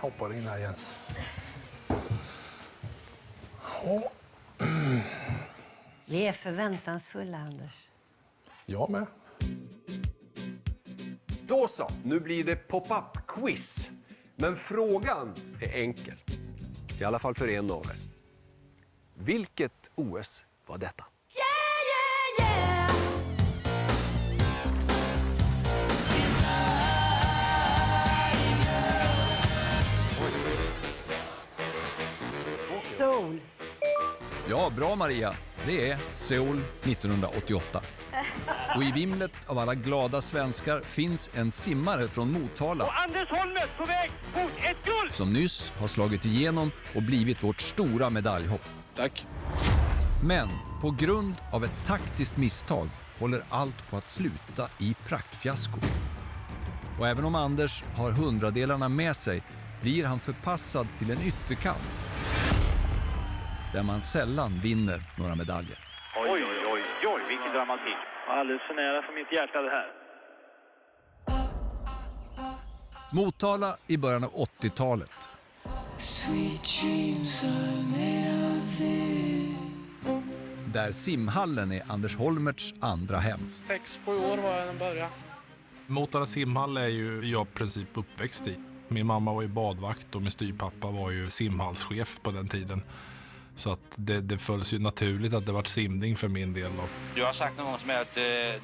hoppar in här, Jens. Ja. Vi är förväntansfulla, Anders. Jag med. Då så, nu blir det pop-up-quiz. Men frågan är enkel. I alla fall för en av er. Vilket OS var detta? Seoul. Ja, bra Maria. Det är Seoul 1988. Och i vimlet av alla glada svenskar finns en simmare från Motala. Och Anders Holmes på väg mot ett guld! Som nyss har slagit igenom och blivit vårt stora medaljhopp. Tack. Men på grund av ett taktiskt misstag håller allt på att sluta i praktfiasko. Och även om Anders har 100-delarna med sig blir han förpassad till en ytterkant där man sällan vinner några medaljer. Oj, vilken dramatik. Alldeles för nära för mitt hjärta det här. Motala i början av 80-talet. Där simhallen är Anders Holmerts andra hem. 6-7 år var jag när jag började. Motala simhall är ju jag i princip uppväxt i. Min mamma var ju badvakt och min styrpappa var ju simhallschef på den tiden. Så att det följs ju naturligt att det var simning för min del. Du har sagt någon gång som är att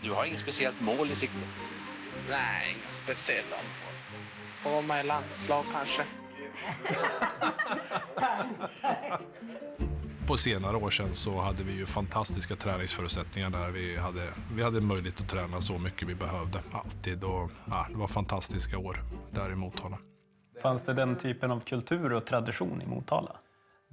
du har inget speciellt mål i sikte. Nej, inga speciella mål. Få vara med i landslag kanske. På senare år sedan så hade vi ju fantastiska träningsförutsättningar där. Vi hade möjlighet att träna så mycket vi behövde alltid. Och, det var fantastiska år där i Motala. Fanns det den typen av kultur och tradition i Motala?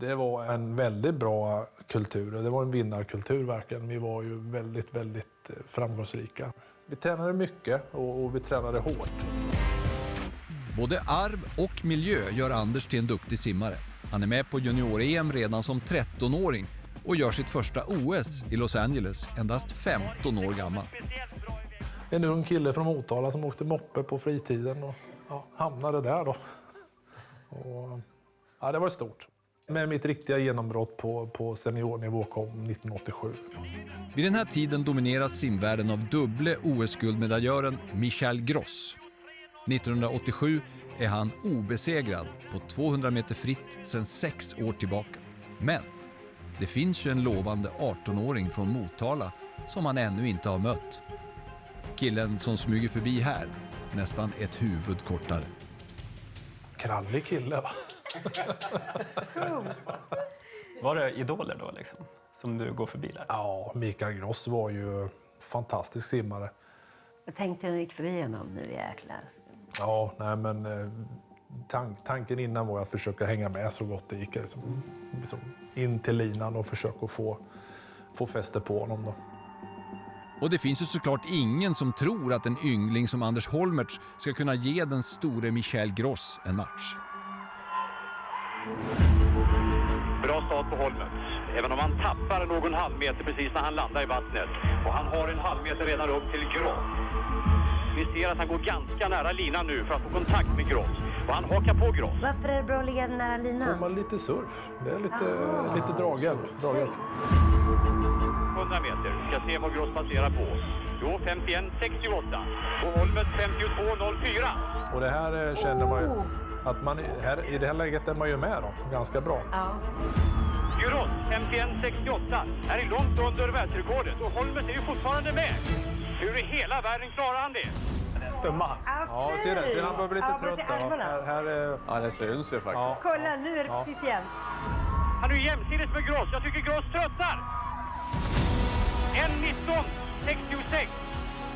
Det var en väldigt bra kultur. Det var en vinnarkultur verkligen. Vi var ju väldigt, väldigt framgångsrika. Vi tränade mycket och vi tränade hårt. Både arv och miljö gör Anders till en duktig simmare. Han är med på junior-EM redan som 13-åring och gör sitt första OS i Los Angeles endast 15 år gammal. En ung kille från Motala som åkte moppe på fritiden och hamnade där då. Och, det var stort. Men mitt riktiga genombrott på seniornivå kom 1987. Vid den här tiden domineras simvärlden av dubbla OS-guldmedaljören Michael Gross. 1987 är han obesegrad på 200 meter fritt sedan 6 år tillbaka. Men det finns ju en lovande 18-åring från Motala som han ännu inte har mött. Killen som smyger förbi här, nästan ett huvud kortare. Krallig kille, va? Var det idoler då liksom, som du går förbi där? Ja, Mikael Gross var ju fantastisk simmare. Jag tänkte när jag gick förbi honom nu, jäklar. Ja, nej men tanken innan var att försöka hänga med så gott det gick. Liksom in till linan och försöka få fäste på honom då. Och det finns ju såklart ingen som tror att en yngling som Anders Holmerts ska kunna ge den store Michael Gross en match. Bra start på Holmes. Även om han tappar någon halvmeter precis när han landar i vattnet. Och han har en halvmeter redan upp till Gross. Vi ser att han går ganska nära linan nu för att få kontakt med Gross. Och han hakar på Gross. Varför är det bra att ligga nära linan? Får man lite surf. Det är lite draghjälp. 100 meter. Ska se vad Gross passerar på. Jo, 51,68. Och Holmes 52,04. Och det här känner man ju att man i det här läget är man ju med då. Ganska bra. Ja. Gross 51,68 är långt under världsrekordet. Och Holmes är ju fortfarande med. Hur i hela världen klarar han det? Stumma. Ja, ser han börjar bli lite trött. Ja, det syns ju faktiskt. Ja. Kolla, nu är det precis jämnt. Han är ju jämsides med Gross. Jag tycker Gross tröttar. 1:19,66.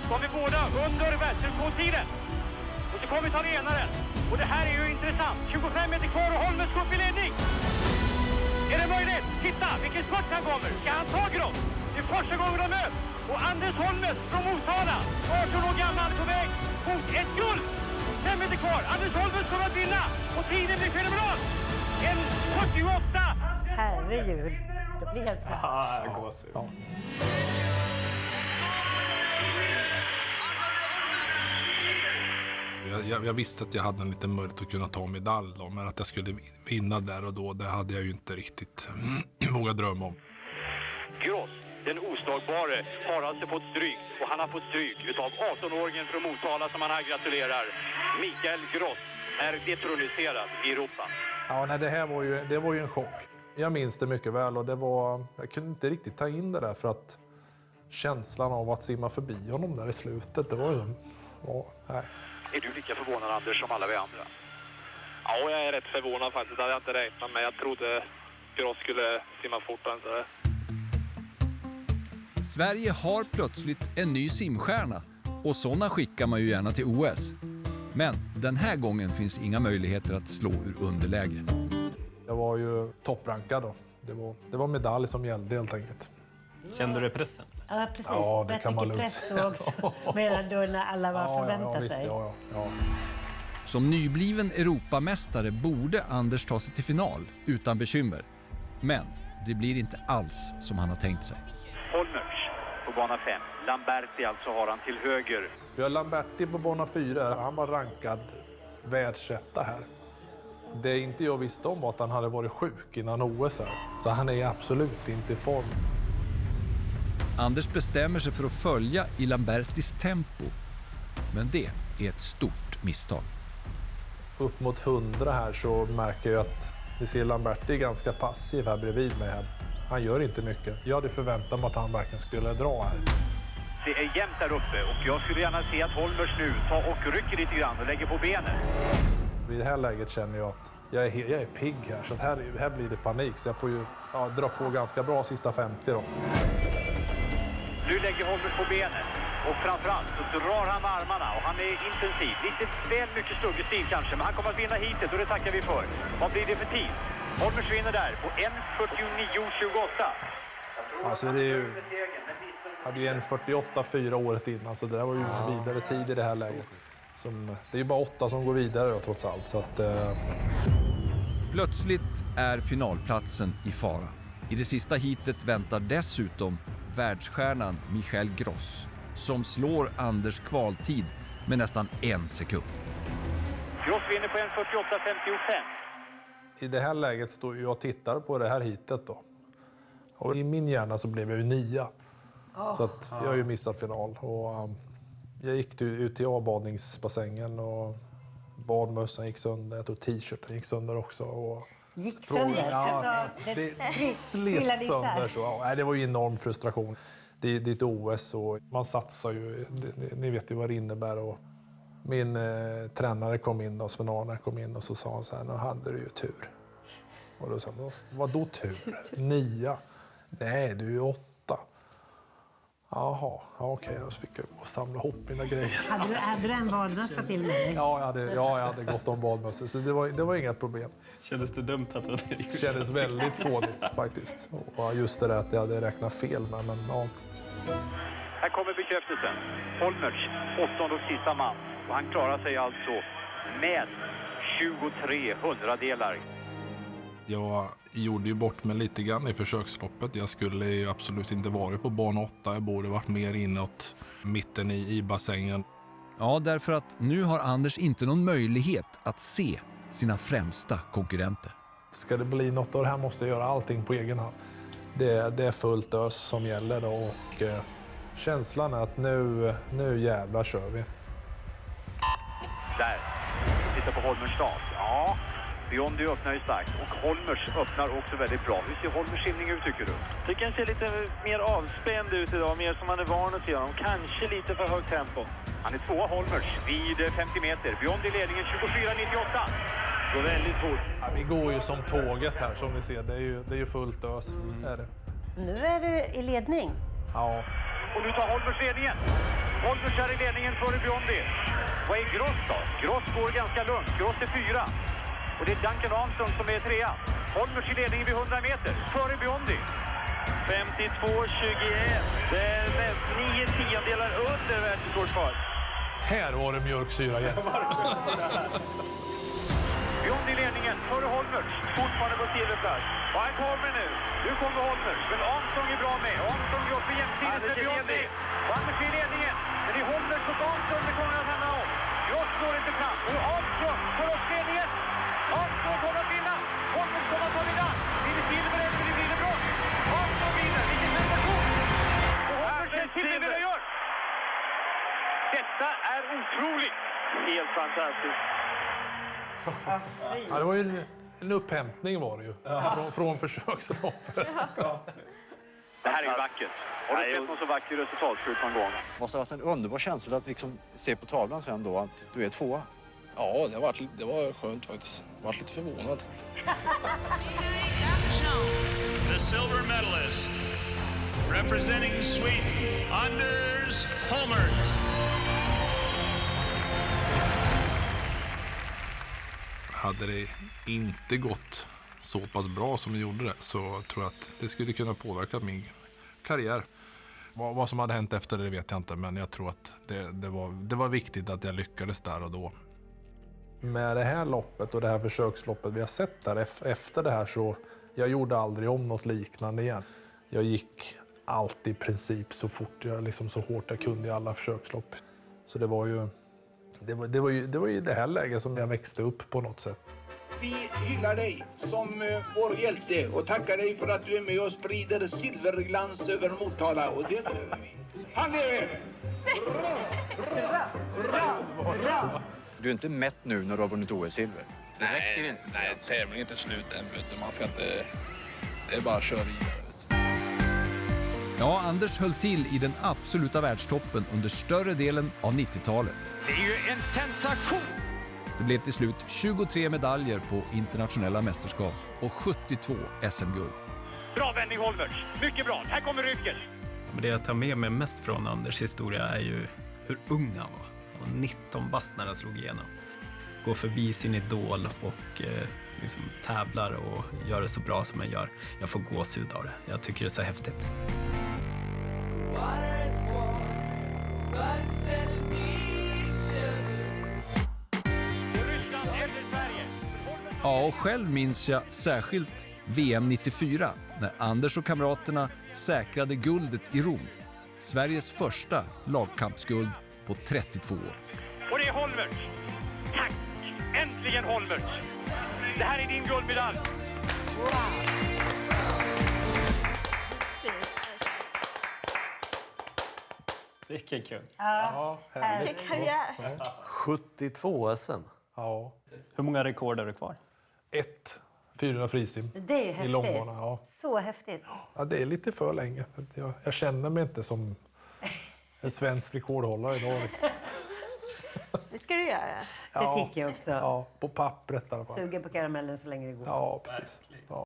Så vi båda under världsrekordtiden. Och så kommer italienaren. Och det här är ju intressant. 25 meter kvar och Holmes går upp i ledning. Är det möjligt? Titta, vilken spurt han kommer. Ska han ta Gross? Det är första gången de möts. Och Anders Holmes från Motala, 18 år gammal, på väg mot ett guld. 5 meter kvar. Anders Holmes kommer att vinna. Och tiden blir fenomenal. 1:48. Herregud. Det blir helt så. Ja. Jag visste att jag hade en liten möjlighet att kunna ta medalj då, men att jag skulle vinna där och då, det hade jag ju inte riktigt vågat drömma om. Gross, den oslagbare, har alltså fått stryk. Och han har fått stryk utav 18-åringen från Motala som han här gratulerar. Mikael Gross är detroniserad i Europa. Ja, nej, det var ju en chock. Jag minns det mycket väl och jag kunde inte riktigt ta in det där för att känslan av att simma förbi honom där i slutet, det var ju som... Ja, nej. Är du lika förvånad, Anders, som alla vi andra? Ja, jag är rätt förvånad faktiskt. Det hade jag inte räknat med. Jag trodde Gross skulle simma fortare än så där. Sverige har plötsligt en ny simstjärna och sådana skickar man ju gärna till OS. Men den här gången finns inga möjligheter att slå ur underläge. Jag var ju topprankad då. Det var medalj som gällde helt enkelt. Kände du pressen? Ja, precis. Ja, det kan man mycket lugnt press då också. Medan då när alla var förväntar visst, sig. ja. Som nybliven Europamästare borde Anders ta sig till final utan bekymmer. Men det blir inte alls som han har tänkt sig. Holmertz på bana 5. Lamberti alltså har han till höger. Vi har Lamberti på bana 4. Han var rankad världsetta här. Det inte jag visste om var att han hade varit sjuk innan OS här. Så han är absolut inte i form. Anders bestämmer sig för att följa i Lambertis tempo. Men det är ett stort misstag. Upp mot 100 här så märker jag att ni ser Lamberti ganska passiv här bredvid mig. Han gör inte mycket. Jag hade förväntat mig att han verkligen skulle dra här. Det är jämnt där uppe och jag skulle gärna se att Holmertz nu tar och rycker lite grann och lägger på benen. I det här läget känner jag att jag är pigg här, så här blir det panik. Så jag får ju dra på ganska bra sista 50 då. Nu lägger Holmertz på benen och framförallt så drar han med armarna och han är intensiv. Lite väl mycket sluggestil kanske, men han kommer att vinna hitet och det tackar vi för. Vad blir det för tid? Holmertz vinner där på 1:49,28. Alltså det är ju... hade ju 1:48,4 året innan, så det där var ju en vidare tid i det här läget. Det är ju bara 8 som går vidare då, trots allt. Så att, Plötsligt är finalplatsen i fara. I det sista hitet väntar dessutom världsstjärnan Mikael Gross som slår Anders kvaltid med nästan 1 sekund. Gross vinner på 1:48,55. I det här läget står jag och tittar på det här hitet då. Och i min hjärna så blev jag ju 9. Så att jag har ju missat final. Och, jag gick ut till avbadningsbassängen och badmössan gick sönder. Jag tror t-shirten gick sönder också. Och gick sönder? Ja, det slet sönder. Så. Det var ju enorm frustration. Det är ett OS och man satsar ju. Ni vet ju vad det innebär. Och min tränare kom in då, Sven Arne kom in och så sa han så här: nu hade du ju tur. Och då sa han: vadå tur? 9? Nej, du är 8. Jaha, okej. Då fick jag gå och samla ihop mina grejer. Hade du en badmössa till mig? Ja, jag hade gått om badmössa, så det var inga problem. Kändes det dumt att du hade Det kändes väldigt fånigt faktiskt. Och just det där att jag hade räknat fel med, men ja. Här kommer bekräftelsen. Holmertz, 8:e och sista man. Och han klarar sig alltså med 23 hundradelar. Jag gjorde ju bort mig lite grann i försöksloppet. Jag skulle ju absolut inte varit på bana 8. Jag borde varit mer inåt mitten i bassängen. Ja, därför att nu har Anders inte någon möjlighet att se sina främsta konkurrenter. Ska det bli något av det här måste jag göra allting på egen hand. Det är fullt ös som gäller då, och känslan är att nu jävlar kör vi. Där. Titta på Holmertz start. Ja, Biondi öppnar ju starkt och Holmertz öppnar också väldigt bra. Hur ser Holmertz simning ut tycker du? Tycker han ser lite mer avspänd ut idag, mer som han är van att se honom. Kanske lite för högt tempo. Han är 2 Holmertz vid 50 meter. Biondi ledningen 24,98. Går väldigt fort. Ja, vi går ju som tåget här som ni ser. Det är ju fullt ös. Är det. Nu är du i ledning. Ja. Och nu tar Holmertz ledningen. Holmertz är i ledningen före Biondi. Vad är Gross då? Gross går ganska lugnt. Gross är 4. Och det är Duncan Armstrong som är 3. Holmertz i ledningen vid 100 meter. Före Biondi. 52,21. Det är 9 tiondelar under världsrekordfart. Här var det mjölksyra, Jens. Biondi i ledningen före Holmertz. Fortfarande på silverplats. Och han kommer nu. Nu kommer Holmertz. Men Armstrong är bra med. Armstrong går för jämsides med Biondi. Och Anders i ledningen. Men det är Holmertz och Armstrong det kommer att handla om. Gross går inte fram. Och Armstrong får upp ledningen. Armstrong kommer att vinna. Holmberg kommer att ta vidare. Blir det silver eller blir det brons? Armstrong vinner. Vilken sensation! Och Holmberg känns till det gör. Detta är otroligt. Helt fantastiskt. Ja, det var ju en upphämtning var det ju. Från försöksloppet. Det här är ju vackert. Har du sett någon så vacker resultatskylt någon gång? Det måste ha varit en underbar känsla att liksom se på tavlan sen då att du är tvåa. Ja, det var skönt faktiskt. Jag var lite förvånad. The silver medalist representing Sweden, Anders Holmertz. Hade det inte gått så pass bra som det gjorde det så tror jag att det skulle kunna påverka min karriär. Vad som hade hänt efter det vet jag inte, men jag tror att det var viktigt att jag lyckades där och då. Med det här loppet och det här försöksloppet vi har sett där efter det här så jag gjorde aldrig om något liknande igen. Jag gick alltid i princip så fort så hårt jag kunde i alla försökslopp. Så det var ju det här läget som jag växte upp på något sätt. Vi hyllar dig som vår hjälte och tackar dig för att du är med och sprider silverglans över Motala. Och det behöver vi. Han lever! Du är inte mätt nu när du har vunnit OS-silver. Det räcker inte. Nej, tävlingen är inte slut än. Man ska inte... Det är bara att köra vidare. Ja, Anders höll till i den absoluta världstoppen under större delen av 90-talet. Det är ju en sensation! Det blev till slut 23 medaljer på internationella mästerskap och 72 SM-guld. Bra vändning Holmberg. Mycket bra. Här kommer ryggen. Men det jag tar med mig mest från Anders historia är ju hur ung han var. Han var 19 bast när han slog igenom. Går förbi sin idol och tävlar och gör det så bra som han gör. Jag får gåshud av det. Jag tycker det är så häftigt. Ja, och själv minns jag särskilt VM 94 när Anders och kamraterna säkrade guldet i Rom. Sveriges första lagkampsguld på 32 år. Och det är Holmberg. Tack! Äntligen Holmberg. Det här är din guldmedalj. Vilken kul. Ja, härligt. Karriär. 72 SM. Ja. Hur många rekord är du kvar? 400 frisim. Det är häftigt. I långbana, ja. Så häftigt. Ja, det är lite för länge. Jag känner mig inte som en svensk rekordhållare idag. Det ska du göra. Det tycker jag också. Ja, på pappret i alla fall. Suger på karamellen så länge det går. Ja, precis. Ja.